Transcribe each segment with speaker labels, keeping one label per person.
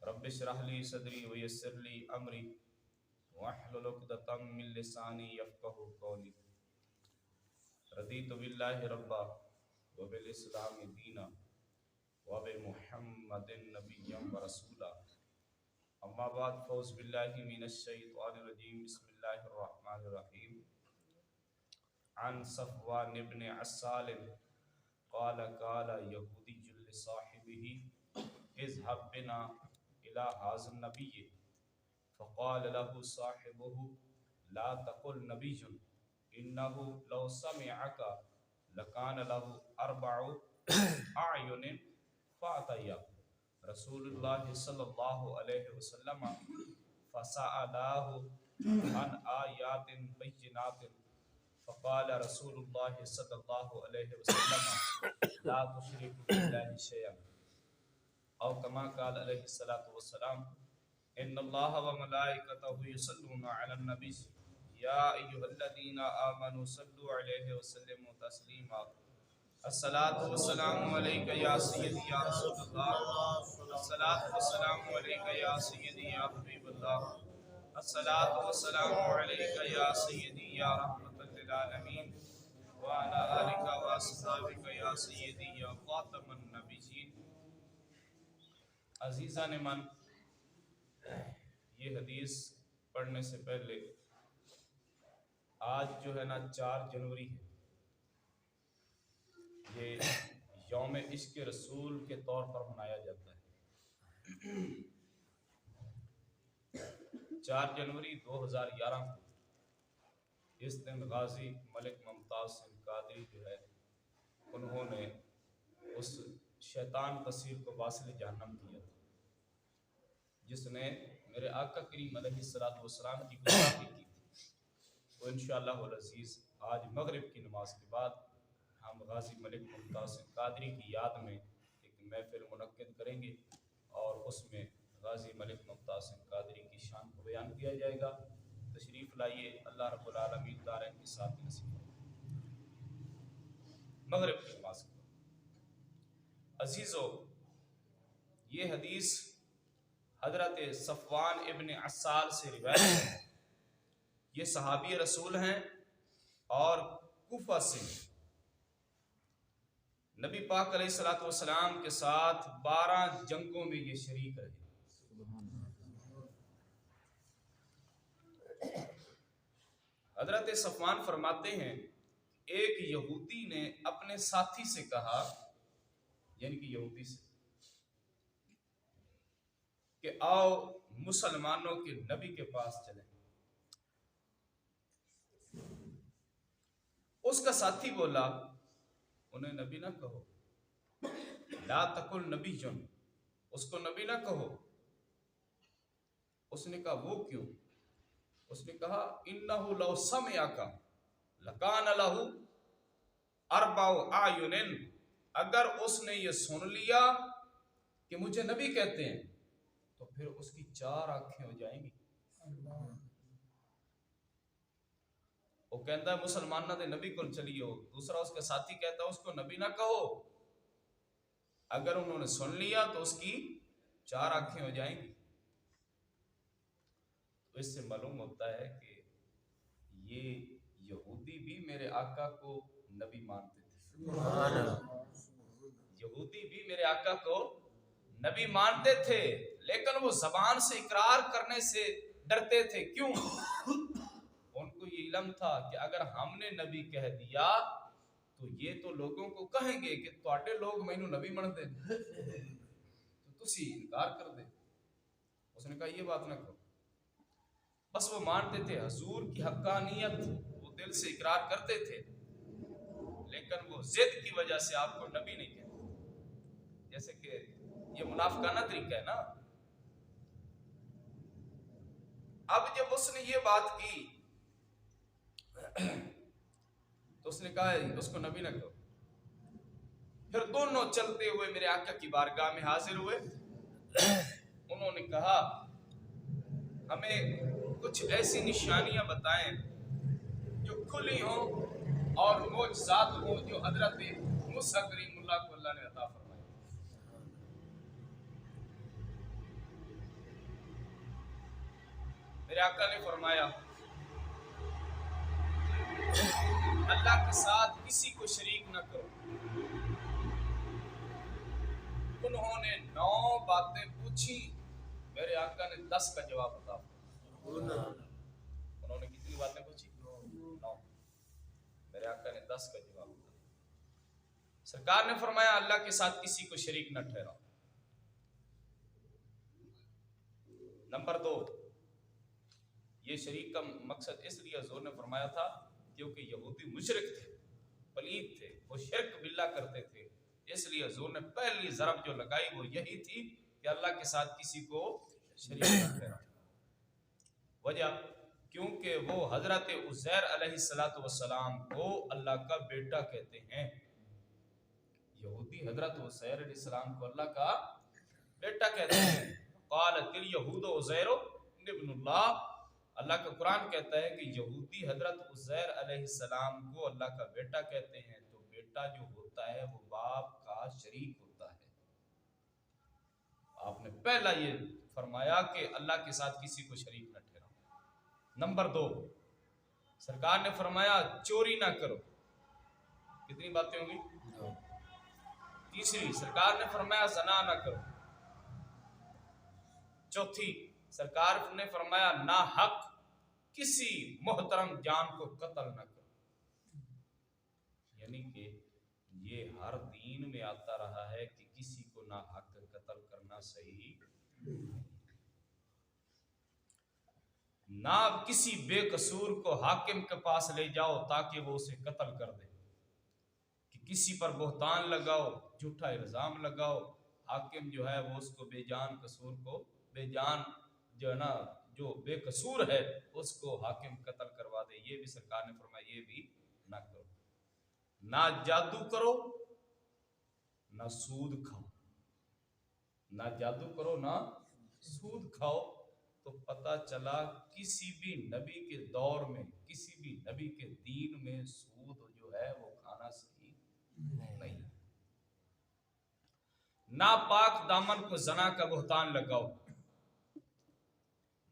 Speaker 1: رب اشرح لي صدري ويسر لي امري واحلل عقدة من لساني يفقهوا قولي رضيت بالله ربا وبالاسلام دينا وبمحمد نبيا ورسولا اما بعد فاعوذ بالله من الشيطان الرجيم بسم الله الرحمن الرحيم عن صفوان بن عسال قال قال يهودي لصاحبه اذهب بنا إلى هذا النبي فقال له صاحبه لا تقل نبي إنه لو سمعك لكان له 4 أعين فأتيا رسول الله صلى الله عليه وسلم فسأله عن آيات بينات فقال رسول الله صلى الله عليه وسلم لا تشركوا بالله شيئا او كما قال علیہ الصلوۃ والسلام ان اللہ وملائکته یصلون علی النبی یا ایھا الذین آمنوا صلوا علیہ وسلموا تسلیما الصلاۃ والسلام علیک یا سیدی یا رسول اللہ الصلاۃ والسلام علیک یا سیدی یا حبیب اللہ الصلاۃ والسلام علیک یا سیدی یا رحمۃ للعالمین وعلی آلک واصحابک یا سیدی یا خاتم النبیین۔ عزیزان من، یہ حدیث پڑھنے سے پہلے آج جو ہے نا 4 جنوری ہے، یہ یوم عشق رسول کے طور پر منایا جاتا ہے۔ 4 جنوری 2011 کو اس دن غازی ملک ممتاز سنگھ قادری جو ہے انہوں نے اس شیطان تصیر کو واصل جہنم کیا تھا جس نے میرے آقا کریم علیہ السلام کی گستاخی کی تھی۔ تو انشاءاللہ العزیز آج مغرب کی نماز کے بعد ہم غازی ملک ممتاز سنگھ قادری کی یاد میں ایک محفل منعقد کریں گے اور اس میں غازی ملک ممتاز سنگھ قادری کی شان کو بیان کیا جائے گا۔ تشریف لائیے، اللہ رب العالمین دارین کے ساتھ نصیب مغرب کی نماز کے بعد۔ عزیزو، یہ حدیث حضرت صفوان ابن عسال سے روایت ہے۔ یہ صحابی رسول ہیں اور کوفہ سے نبی پاک علیہ الصلوۃ والسلام کے ساتھ 12 جنگوں میں یہ شریک رہے۔ حضرت صفوان فرماتے ہیں ایک یہودی نے اپنے ساتھی سے کہا، یعنی کہ یہودی سے، کہ آؤ مسلمانوں کے نبی کے پاس چلیں۔ اس کا ساتھی بولا انہیں نبی نہ کہو، لا تقل نبی جن، اس کو نبی نہ کہو۔ اس نے کہا وہ کیوں؟ اس نے کہا انہ لو سمعک لکان لہ 4 اعین، اگر اس نے یہ سن لیا کہ مجھے نبی کہتے ہیں تو پھر اس کی 4 آنکھیں ہو جائیں گی۔ وہ کہتا ہے مسلمانہ دے نبی کو چلیو، دوسرا اس کا ساتھی کہتا ہے اس کو نبی نہ کہو، اگر انہوں نے سن لیا تو اس کی 4 آنکھیں ہو جائیں گی۔ تو اس سے معلوم ہوتا ہے کہ یہ یہودی بھی میرے آقا کو نبی مانتے تھے۔ یہودی بھی میرے آقا کو نبی مانتے تھے، لیکن وہ زبان سے اقرار کرنے سے ڈرتے تھے۔ کیوں؟ ان کو یہ علم تھا کہ اگر ہم نے نبی کہہ دیا تو یہ تو لوگوں کو کہیں گے کہ تواڈے لوگ مینوں نبی منتے تو تسی انکار کر دے۔ اس نے کہا یہ بات نہ کرو۔ بس وہ مانتے تھے حضور کی حقانیت، وہ دل سے اقرار کرتے تھے، لیکن وہ ضد کی وجہ سے آپ کو نبی نہیں کہتے۔ جیسے کہ یہ منافقانہ طریقہ ہے نا۔ اب جب اس نے یہ بات کی تو اس نے کہا اس کو نبی نہ کہو۔ پھر دونوں چلتے ہوئے میرے آقا کی بارگاہ میں حاضر ہوئے۔ انہوں نے کہا ہمیں کچھ ایسی نشانیاں بتائیں جو کھلی ہوں اور معجزات ہوں جو حضرت موسیٰ کریم اللہ کو اللہ نے عطا فرمائے۔ میرے آقا نے فرمایا اللہ کے ساتھ کسی کو شریک نہ کرو. انہوں نے 9 باتیں پوچھی، میرے آقا نے 10 کا جواب بتا. انہوں نے کتنی باتیں پوچھی؟ 9. میرے آقا نے 10 کا جواب بتا. سرکار نے فرمایا اللہ کے ساتھ کسی کو شریک نہ ٹھہراؤ. نمبر 2، یہ شریک کا مقصد اس لیے حضور نے فرمایا تھا کیونکہ یہودی مشرک تھے، پلید تھے، وہ شرک باللہ کرتے تھے. اس لیے حضور نے پہلی ضرب جو لگائی وہ یہی تھی کہ اللہ کے ساتھ کسی کو شریک نہ ٹھہراؤ. وجہ کیونکہ وہ حضرت عزیر علیہ السلام کو اللہ کا بیٹا کہتے ہیں. یہودی حضرت عزیر علیہ السلام کو اللہ کا بیٹا کہتے ہیں. قالت الیہود عزیر ابن اللہ. اللہ کا قرآن کہتا ہے کہ یہودی حضرت عزیر علیہ السلام کو اللہ کا بیٹا کہتے ہیں. تو بیٹا جو ہوتا ہے وہ باپ کا شریک ہوتا ہے. آپ نے پہلا یہ فرمایا کہ اللہ کے ساتھ کسی کو شریک نہ ٹھہراؤ. نمبر 2، سرکار نے فرمایا چوری نہ کرو. کتنی باتیں ہوں گی؟ تیسری، سرکار نے فرمایا زنا نہ کرو. چوتھی، سرکار نے فرمایا نا حق کسی محترم جان کو قتل نہ کرو. یعنی کہ یہ ہر دین میں آتا رہا ہے کہ کسی کو نا حق قتل کرنا صحیح نہیں. نہ کسی بے قصور کو حاکم کے پاس لے جاؤ تاکہ وہ اسے قتل کر دے. کہ کسی پر بہتان لگاؤ، جھوٹا الزام لگاؤ، حاکم جو ہے وہ اس کو بے جان قصور کو بے جان جو ہے نا جو بے قصور ہے اس کو حاکم قتل کروا دے. یہ بھی سرکار نے فرمایا یہ بھی نہ کرو. نہ جادو کرو، نہ سود کھاؤ. نہ جادو کرو نہ سود کھاؤ. تو پتہ چلا کسی بھی نبی کے دور میں، کسی بھی نبی کے دین میں سود جو ہے وہ کھانا صحیح نہیں. ناپاک دامن کو زنا کا بہتان لگاؤ.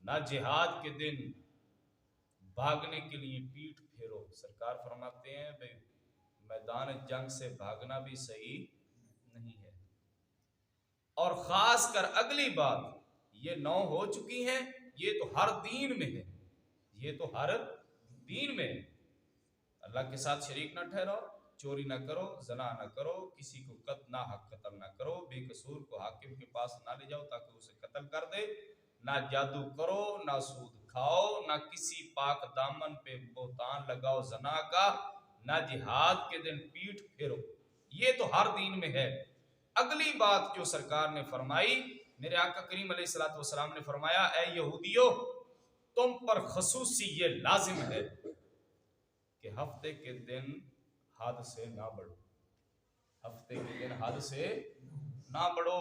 Speaker 1: نہ جہاد کے دن بھاگنے کے لیے پیٹھ پھیرو. سرکار فرماتے ہیں بھئی میدان جنگ سے بھاگنا بھی صحیح نہیں ہے. اور خاص کر اگلی بات یہ 9 ہو چکی ہیں، یہ تو ہر دین میں ہے. یہ تو ہر دین میں ہے. اللہ کے ساتھ شریک نہ ٹھہراؤ، چوری نہ کرو، زنا نہ کرو، کسی کو نہ حق قتل نہ کرو، بے قصور کو حاکم کے پاس نہ لے جاؤ تاکہ اسے قتل کر دے، نہ جادو کرو، نہ سود کھاؤ، نہ کسی پاک دامن پہ بہتان لگاؤ زنا کا، نہ جہاد کے دن پیٹھ پھیرو. یہ تو ہر دین میں ہے. اگلی بات جو سرکار نے فرمائی، میرے آقا کریم علیہ السلام نے فرمایا اے یہودیو تم پر خصوصی یہ لازم ہے کہ ہفتے کے دن حد سے نہ بڑھو. ہفتے کے دن حد سے نہ بڑھو.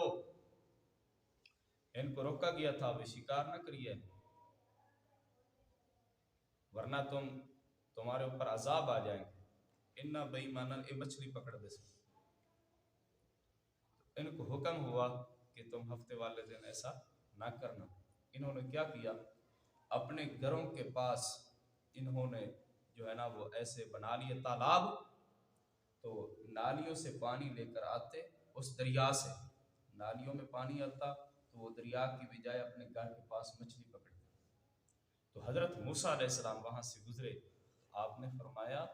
Speaker 1: ان کو روکا گیا تھا اب شکار نہ کریے ورنہ تمہارے اوپر عذاب آ جائیں گے. انہا بے ایمانن اے مچھلی پکڑ دے. ان کو حکم ہوا کہ تم ہفتے والے دن ایسا نہ کرنا. انہوں نے کیا کیا، اپنے گھروں کے پاس انہوں نے جو ہے نا وہ ایسے بنا لیے تالاب. تو نالیوں سے پانی لے کر آتے، اس دریا سے نالیوں میں پانی آتا تو وہ دریا کی بجائے اپنے گھر کے پاس مچھلی پکڑتے. تو حضرت موسیٰ علیہ السلام وہاں سے گزرے. آپ نے فرمایا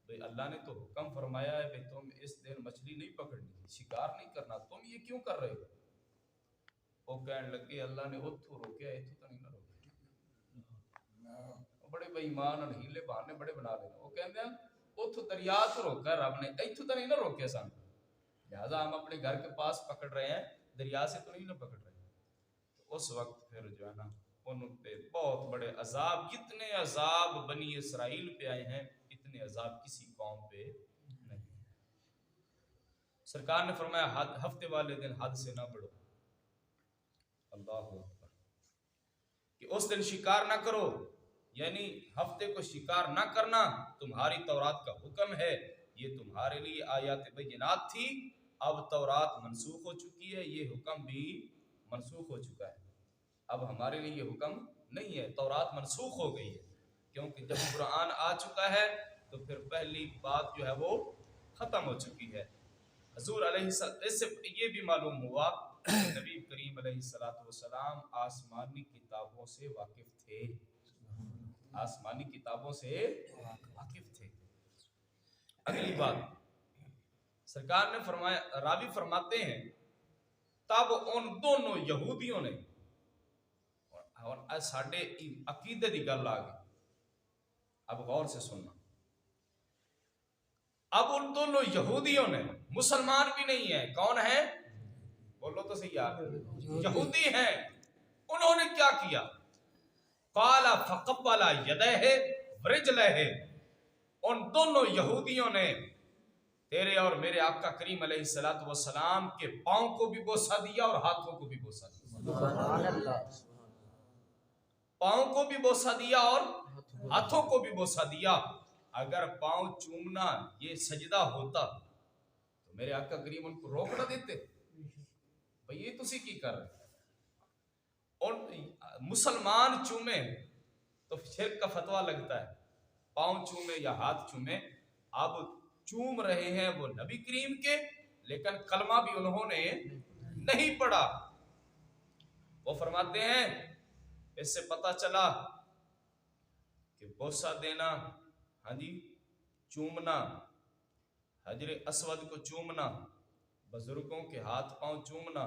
Speaker 1: بھئی اللہ نے تو حکم فرمایا ہے کہ تم اس دن مچھلی نہیں پکڑنی، شکار نہیں کرنا، تم یہ کیوں کر رہے ہو؟ وہ کہنے لگے اللہ نے اتھو روکیا ایتھو تو نہیں نہ روکیا. بڑے بے ایمان اور ہیلے بہانے بڑے بنا دینا. وہ کہتے ہیں اتھو دریا تو روکا رب نے، ایتھو تو نہیں نہ روکیا سان، لہذا ہم اپنے گھر کے پاس پکڑ رہے ہیں، دریا سے تو نہیں نہ پکڑ رہے. تو اس وقت پھر جو ہے نا ان پہ بہت بڑے عذاب، جتنے عذاب بنی اسرائیل پہ آئے ہیں اتنے عذاب کسی قوم پہ نہیں. سرکار نے فرمایا ہفتے والے دن حد سے نہ بڑھو. اللہ اکبر. کہ اس دن شکار نہ کرو، یعنی ہفتے کو شکار نہ کرنا تمہاری تورات کا حکم ہے. یہ تمہارے لیے آیات بینات تھی، اب تورات منسوخ ہو چکی ہے، یہ حکم بھی منسوخ ہو چکا ہے. اب ہمارے لیے یہ حکم نہیں ہے, تورات منسوخ ہو گئی ہے, کیونکہ جب قرآن آ چکا ہے تو پھر پہلی بات جو ہے وہ ختم ہو چکی ہے. حضور علیہ السلام, اس سے یہ بھی معلوم ہوا کہ نبی کریم علیہ السلام آسمانی کتابوں سے واقف تھے, آسمانی کتابوں سے واقف تھے. اگلی بات سرکار نے فرمایا, راوی فرماتے ہیں تب ان دونوں یہودیوں نے, اور ساڈے عقیدے دی گل آ گئی, اب غور سے سننا, اب ان دونوں یہودیوں نے, مسلمان بھی نہیں ہے, کون ہے بولو تو صحیح یار, یہودی ہیں, انہوں نے کیا کیا, قال فقبل یدیہ ورجلہ, ان دونوں یہودیوں نے تیرے اور میرے آقا کریم علیہ السلام کے پاؤں کو بھی بوسہ دیا اور ہاتھوں کو بھی بوسہ دیا,
Speaker 2: سبحان اللہ,
Speaker 1: پاؤں کو بھی بوسہ دیا اور ہاتھوں کو بھی بوسہ دیا. اگر پاؤں چومنا یہ سجدہ ہوتا تو میرے آقا کریم ان کو روک نہ دیتے, بھئی یہ تسی کی کر رہے, اور مسلمان چومے تو شرک کا فتویٰ لگتا ہے, پاؤں چومے یا ہاتھ چومے, اب چوم رہے ہیں وہ نبی کریم کے, لیکن کلمہ بھی انہوں نے نہیں پڑھا. وہ فرماتے ہیں اس سے پتہ چلا کہ بوسہ دینا, ہاں جی, چومنا, حجر اسود کو چومنا, بزرگوں کے ہاتھ پاؤں چومنا,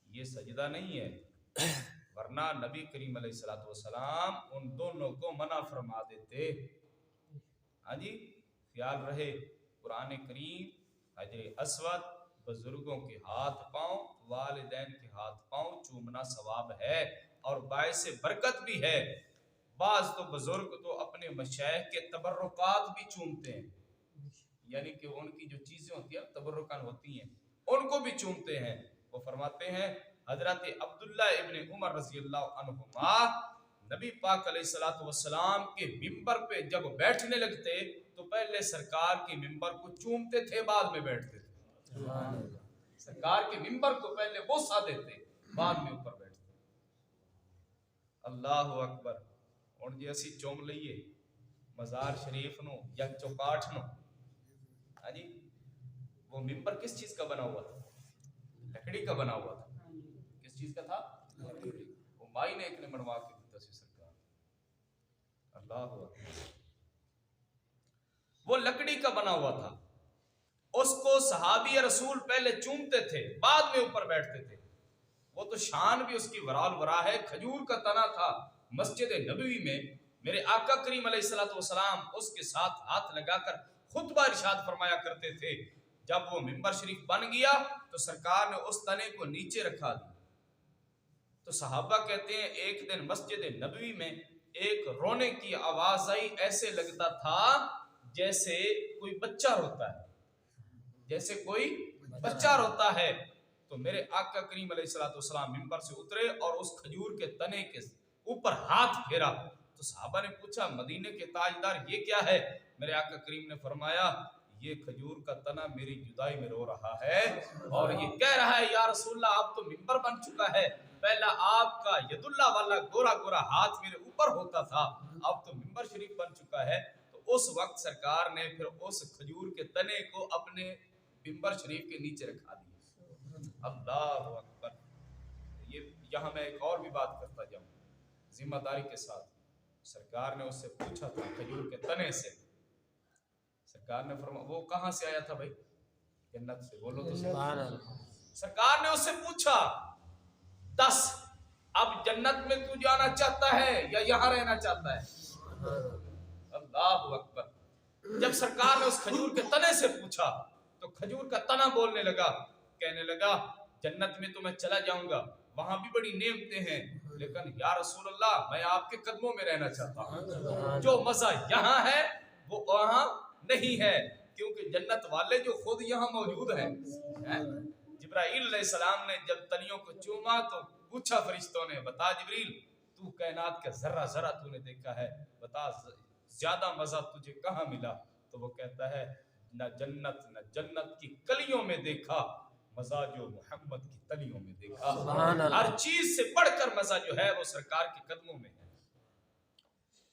Speaker 1: یہ سجدہ نہیں ہے, ورنہ نبی کریم علیہ السلام ان دونوں کو منع فرما دیتے. ہاں جی, خیال رہے قرآن کریم حجر اسود, بزرگوں کے ہاتھ پاؤں, والدین کے ہاتھ پاؤں چومنا ثواب ہے اور باعث برکت بھی ہے. بعض تو بزرگ تو اپنے مشائخ کے تبرکات بھی چومتے ہیں, یعنی کہ ان کی جو چیزیں ہوتی ہیں تبرکان ہوتی ہیں ان کو بھی چومتے ہیں. وہ فرماتے ہیں حضرت عبداللہ ابن عمر رضی اللہ عنہما نبی پاک علیہ السلام کے ممبر پہ جب بیٹھنے لگتے تو پہلے سرکار کے ممبر کو چومتے تھے, بعد میں بیٹھتے تھے. سرکار کے ممبر کو پہلے بوسہ دیتے, بعد میں اوپر بیٹھتے. اللہ اکبر. ہن جی اسی چوم لئیے مزار شریف نو یا چوکاٹھ نو, ہاں جی, وہ ممبر کس چیز کا بنا ہوا تھا, لکڑی کا بنا ہوا تھا. کس چیز کا تھا, وہ مائی نے ایک نے بنوا کے دیتا سی سرکار. اللہ اکبر. وہ لکڑی کا بنا ہوا تھا, اس کو صحابی رسول پہلے چومتے تھے, بعد میں اوپر بیٹھتے تھے. وہ تو شان بھی اس کی ورال ورا ہے, کھجور کا تنا تھا. مسجد نبوی میں میرے آقا کریم علیہ السلام اس کے ساتھ ہاتھ لگا کر خطبہ ارشاد فرمایا کرتے تھے. جب وہ ممبر شریف بن گیا تو سرکار نے اس تنے کو نیچے رکھا دیا. تو صحابہ کہتے ہیں ایک دن مسجد نبوی میں ایک رونے کی آواز آئی, ایسے لگتا تھا جیسے کوئی بچہ روتا ہے, جیسے کوئی بچہ روتا ہے. تو میرے آقا کریم علیہ السلام ممبر سے اترے اور اس کھجور کے تنے کے اوپر ہاتھ پھیرا. تو صحابہ نے پوچھا مدینے کے تاجدار یہ کیا ہے؟ میرے آقا کریم نے فرمایا یہ کھجور کا تنا میری جدائی میں رو رہا ہے اور یہ کہہ رہا ہے یا رسول اللہ آپ تو ممبر بن چکا ہے, پہلا آپ کا ید اللہ والا گورا گورا ہاتھ میرے اوپر ہوتا تھا, اب تو ممبر شریف بن چکا ہے. تو اس وقت سرکار نے پھر اس کھجور کے تنے کو اپنے ممبر شریف کے نیچے رکھا دیا. اللہ اکبر. یہ یہاں میں ایک اور بھی بات کرتا جاؤں ذمہ داری کے ساتھ. سرکار نے اس سے پوچھا تھا کھجور کے تنے سے, سرکار نے فرمایا وہ کہاں سے آیا تھا بھائی؟ جنت سے. بولو تو سبحان اللہ. سرکار نے اس سے پوچھا دس اب جنت میں تو جانا چاہتا ہے یا یہاں رہنا چاہتا ہے؟ اللہ اکبر. جب سرکار نے اس کھجور کے تنے سے پوچھا تو کھجور کا تنا بولنے لگا, کہنے لگا جنت میں تو میں چلا جاؤں گا, وہاں بھی بڑی نعمتیں ہیں, لیکن یا رسول اللہ میں آپ کے قدموں میں رہنا چاہتا ہوں. جو مزہ یہاں ہے وہ وہاں نہیں ہے, کیونکہ جنت والے جو خود یہاں موجود ہیں. جبرائیل علیہ السلام نے جب تلیوں کو چوما تو پوچھا فرشتوں نے بتا جبریل تو کائنات کا ذرہ ذرہ تو نے دیکھا ہے, بتا زیادہ مزہ تجھے کہاں ملا؟ تو وہ کہتا ہے نہ جنت کی کلیوں میں دیکھا, مزہ جو محمد کی تلیوں میں دیکھا، ہر چیز سے بڑھ کر مزہ جو ہے وہ سرکار کے قدموں میں ہے۔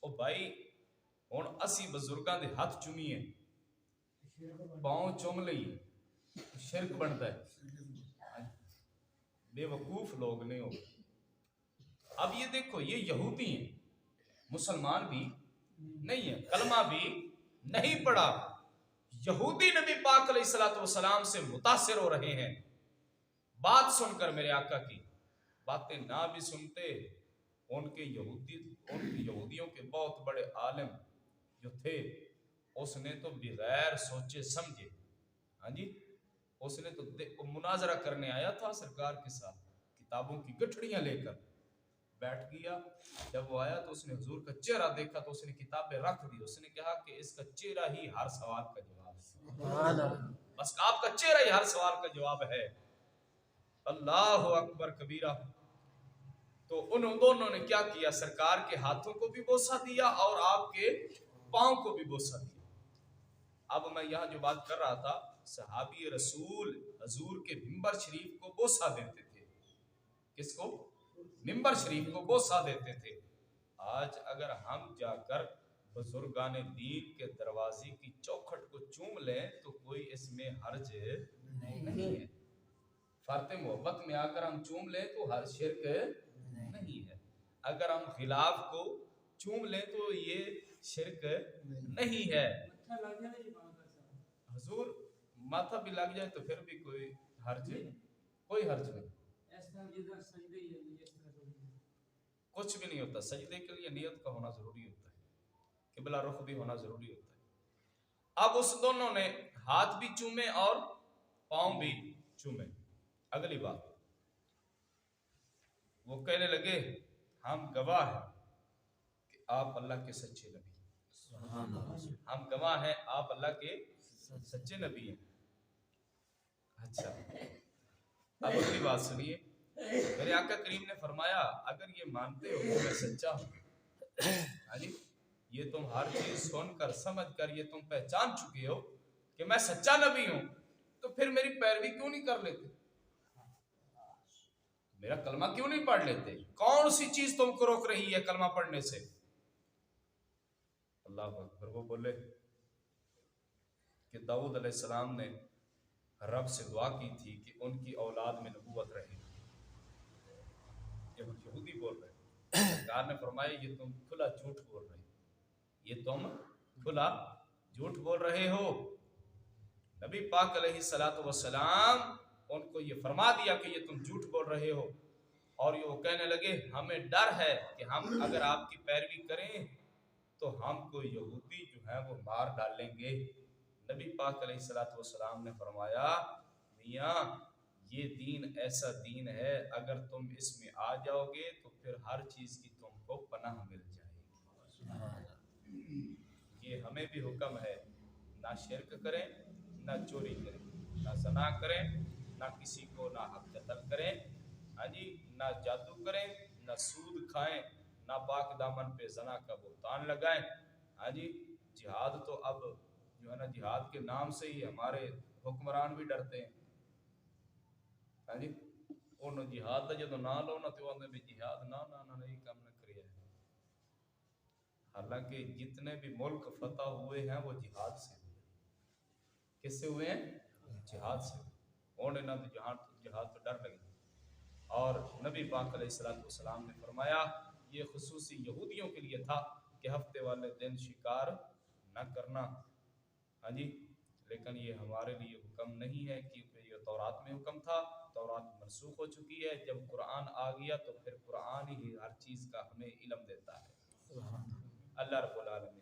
Speaker 1: او بھائی ہن اسی بزرگاں دے ہاتھ چومیے، پاؤں چوم لئیے، شرک بنتا ہے۔ بے وقوف لوگ نہیں ہو۔ اب یہ دیکھو، یہ یہودی ہیں، مسلمان بھی نہیں ہے، کلمہ بھی نہیں پڑھا، یہودی نبی پاک علیہ الصلوۃ والسلام سے متاثر ہو رہے ہیں، بات سن کر میرے آقا کی باتیں نہ بھی سنتے، ان کے یہودیوں کے بہت بڑے عالم جو تھے، اس نے تو بغیر سوچے سمجھے، ہاں جی، اس نے تو مناظرہ کرنے آیا تھا سرکار کے ساتھ، کتابوں کی گٹھڑیاں لے کر بیٹھ گیا۔ جب وہ آیا تو اس نے حضور کا چہرہ دیکھا تو اس نے کتابیں رکھ دی، اس نے کہا کہ اس کا چہرہ ہی ہر سوال کا جواب ہے، بس آپ کا چہرہ ہی ہر سوال کا جواب ہے۔ اللہ اکبر کبیرہ۔ تو انہوں دونوں نے کیا کیا، سرکار کے ہاتھوں کو بھی بوسہ دیا اور آپ کے پاؤں کو بھی بوسہ دیا۔ اب میں یہاں جو بات کر رہا تھا، صحابی رسول حضور کے منبر شریف کو بوسہ دیتے تھے، کس کو؟ منبر شریف کو بوسہ دیتے تھے۔ آج اگر ہم جا کر بزرگان دین کے دروازے کی چوکھٹ کو چوم لیں تو کوئی اس میں حرج نہیں ہے، فرط محبت میں آ کر ہم چوم لیں تو ہر شرک نہیں ہے، اگر ہم خلاف کو چوم لیں تو یہ شرک نہیں ہے۔ حضور ماتھا بھی لگ جائے تو پھر بھی کوئی حرج نہیں، کچھ بھی نہیں ہوتا۔ سجدے کے لیے نیت کا ہونا ضروری ہوتا ہے، قبلہ رخ بھی ہونا ضروری ہوتا ہے۔ اب اس دونوں نے ہاتھ بھی چومے اور پاؤں بھی چومے۔ اگلی بات، وہ کہنے لگے ہم گواہ ہیں کہ آپ اللہ کے سچے نبی، ہم گواہ ہیں آپ اللہ کے سچے نبی ہیں۔ اچھا، اب اگلی بات سنیے، میرے آقا کریم نے فرمایا اگر یہ مانتے ہو کہ میں سچا ہوں، یعنی یہ تم ہر چیز سن کر سمجھ کر یہ تم پہچان چکے ہو کہ میں سچا نبی ہوں، تو پھر میری پیروی کیوں نہیں کر لیتے، میرا کلمہ کیوں نہیں پڑھ لیتے؟ کون سی چیز تم کو روک رہی ہے کلمہ پڑھنے سے؟ اللہ اکبر۔ وہ بولے کہ داؤد علیہ السلام نے رب سے دعا کی تھی کہ ان کی اولاد میں نبوت رہے، یہودی بول رہے، سرکار نے فرمایا یہ تم کھلا جھوٹ بول رہے، یہ تم کھلا جھوٹ بول رہے ہو۔ نبی پاک علیہ الصلوۃ والسلام ان کو یہ فرما دیا کہ یہ تم جھوٹ بول رہے ہو، اور یہ وہ کہنے لگے ہمیں ڈر ہے کہ ہم اگر آپ کی پیروی کریں تو ہم کو یہودی جو ہیں وہ مار ڈالیں گے۔ نبی پاک علیہ الصلوۃ والسلام نے فرمایا میاں یہ دین ایسا دین ہے اگر تم اس میں آ جاؤ گے تو پھر ہر چیز کی تم کو پناہ مل جائے گی۔ یہ ہمیں بھی حکم ہے، نہ شرک کریں، نہ چوری کریں، نہ زنا کریں، نہ کسی کو ناحق قتل کریں، ہاں جی، نہ جادو کریں، نہ سود کھائیں، نہ پاک دامن پہ زنا کا بہتان لگائیں، ہاں جی۔ جہاد تو اب جو ہے نا جہاد کے نام سے ہی ہمارے حکمران بھی ڈرتے ہیں، ہاں جی، انہوں جہاد دا جدو نہ لو نا تو اندر بھی جہاد نہ نہیں کام نہ کریے۔ حالانکہ جتنے بھی ملک فتح ہوئے ہیں وہ جہاد سے ہوئے، کس سے ہوئے ہیں؟ جہاد سے۔ انہوں نے جہاد تو ڈر لگی، اور نبی پاک علیہ السلام نے فرمایا یہ خصوصی یہودیوں کے لیے تھا کہ ہفتے والے دن شکار نہ کرنا، ہاں جی، لیکن یہ ہمارے لیے حکم نہیں ہے کیونکہ یہ تورات میں حکم تھا، تورات منسوخ ہو چکی ہے، جب قرآن آ گیا تو پھر قرآن ہی ہر چیز کا ہمیں علم دیتا ہے۔ اللہ رب العالمین